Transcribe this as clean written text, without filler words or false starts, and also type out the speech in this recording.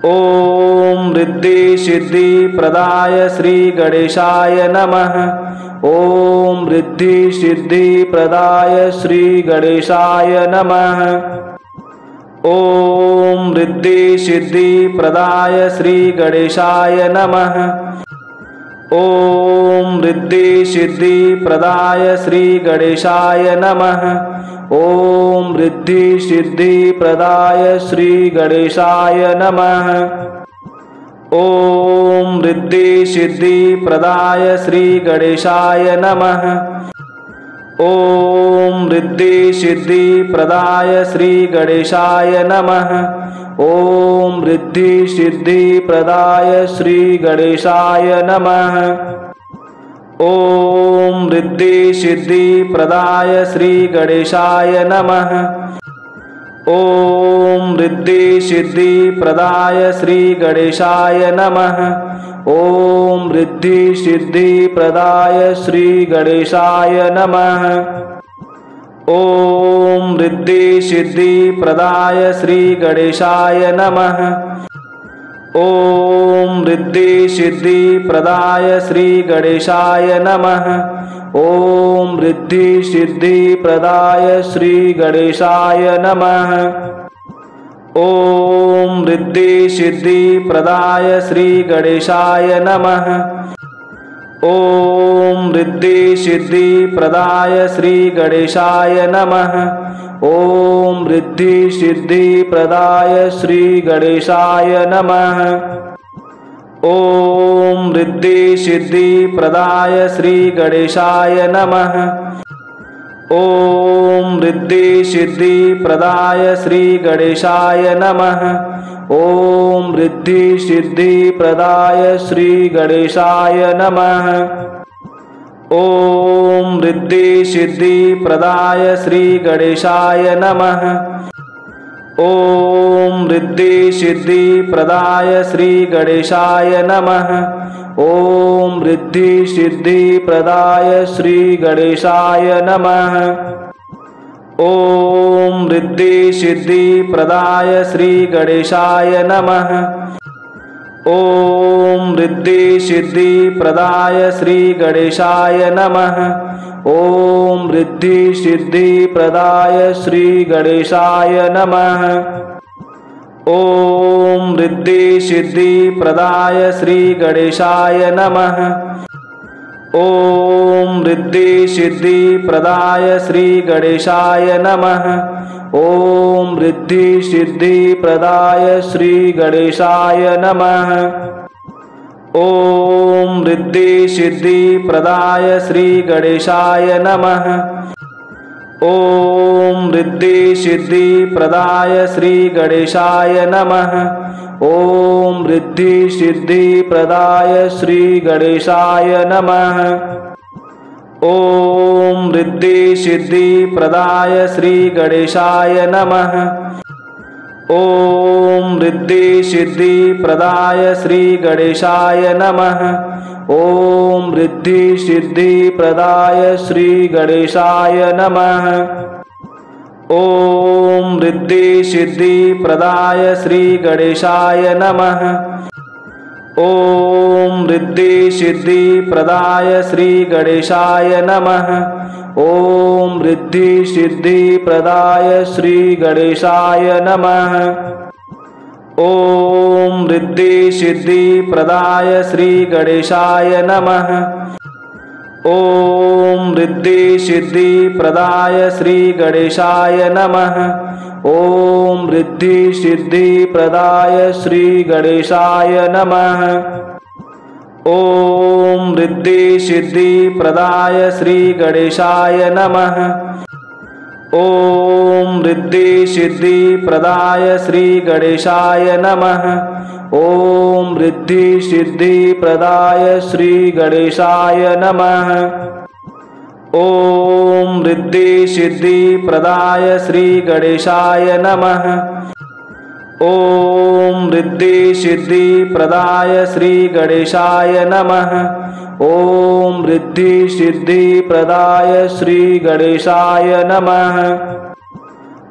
ओम रिद्धि सिद्धि प्रदाय श्री गणेशाय नमः। ओम रिद्धि सिद्धि प्रदाय श्री गणेशाय नमः। ओम रिद्धि सिद्धि प्रदाय श्री गणेशाय नमः। ओम रिद्धि सिद्धि प्रदाय श्री गणेशाय नमः। ओम रिद्धि सिद्धि प्रदाय श्री गणेशाय नमः। ओम रिद्धि सिद्धि प्रदाय श्री गणेशाय नमः। ओम रिद्धि सिद्धि प्रदाय श्री गणेशाय नमः। ओम रिद्धि सिद्धि प्रदाय श्री गणेशाय नमः। ओम रिद्धि सिद्धि प्रदाय श्री गणेशाय नमः। ओम रिद्धि सिद्धि प्रदाय श्री गणेशाय नमः। ओम रिद्धि सिद्धि प्रदाय श्री गणेशाय नमः। ओम रिद्धि सिद्धि प्रदाय श्री गणेशाय नमः। ओम रिद्धि सिद्धि प्रदाय श्री गणेशाय नमः। ओम रिद्धि सिद्धि प्रदाय श्री गणेशाय नमः। ओम रिद्धि सिद्धि प्रदाय श्री गणेशाय नमः। ओम रिद्धि सिद्धि प्रदाय श्री गणेशाय नमः। ओम रिद्धि सिद्धि प्रदाय श्री गणेशाय नमः। ओम रिद्धि सिद्धि प्रदाय श्री गणेशाय नमः। ओम रिद्धि सिद्धि प्रदाय श्री गणेशाय नमः। ओम रिद्धि सिद्धि प्रदाय श्री गणेशाय नमः। ओम रिद्धि सिद्धि प्रदाय श्री गणेशाय नमः। ओम रिद्धि सिद्धि प्रदाय श्री गणेशाय नमः। ओम रिद्धि सिद्धि प्रदाय श्री गणेशाय नमः। ओम रिद्धि सिद्धि प्रदाय श्री गणेशाय नमः। ओम रिद्धि सिद्धि प्रदाय श्री गणेशाय नमः। ओम रिद्धि सिद्धि प्रदाय श्री गणेशाय नमः। ओम रिद्धि सिद्धि प्रदाय श्री गणेशाय नमः। ओम रिद्धि सिद्धि प्रदाय श्री गणेशाय नमः। ओम रिद्धि सिद्धि प्रदाय श्री गणेशाय नमः। ओम रिद्धि सिद्धि प्रदाय श्री गणेशाय नमः। ओम रिद्धि सिद्धि प्रदाय श्री गणेशाय नमः। ओम रिद्धि सिद्धि प्रदाय श्री गणेशाय नमः। ओम रिद्धि सिद्धि प्रदाय श्री गणेशाय नमः। ओम रिद्धि सिद्धि प्रदाय श्री गणेशाय नमः। ओम रिद्धि सिद्धि प्रदाय श्री गणेशाय नमः। ओम रिद्धि सिद्धि प्रदाय श्री गणेशाय नमः। ओम रिद्धि सिद्धि प्रदाय श्री गणेशाय नमः। ओम रिद्धि सिद्धि प्रदाय श्री गणेशाय नमः। ओम रिद्धि सिद्धि प्रदाय श्री गणेशाय नमः। ओम रिद्धि सिद्धि प्रदाय श्री गणेशाय नमः। ओम रिद्धि सिद्धि प्रदाय श्री गणेशाय नमः। ओम रिद्धि सिद्धि प्रदाय श्री गणेशाय नमः। ओम रिद्धि सिद्धि प्रदाय श्री गणेशाय नमः। ओम रिद्धि सिद्धि प्रदाय श्री गणेशाय नमः। ओम रिद्धि सिद्धि प्रदाय श्री गणेशाय नमः। ओम रिद्धि सिद्धि प्रदाय श्री गणेशाय नमः। ओम रिद्धि सिद्धि प्रदाय श्री गणेशाय नमः।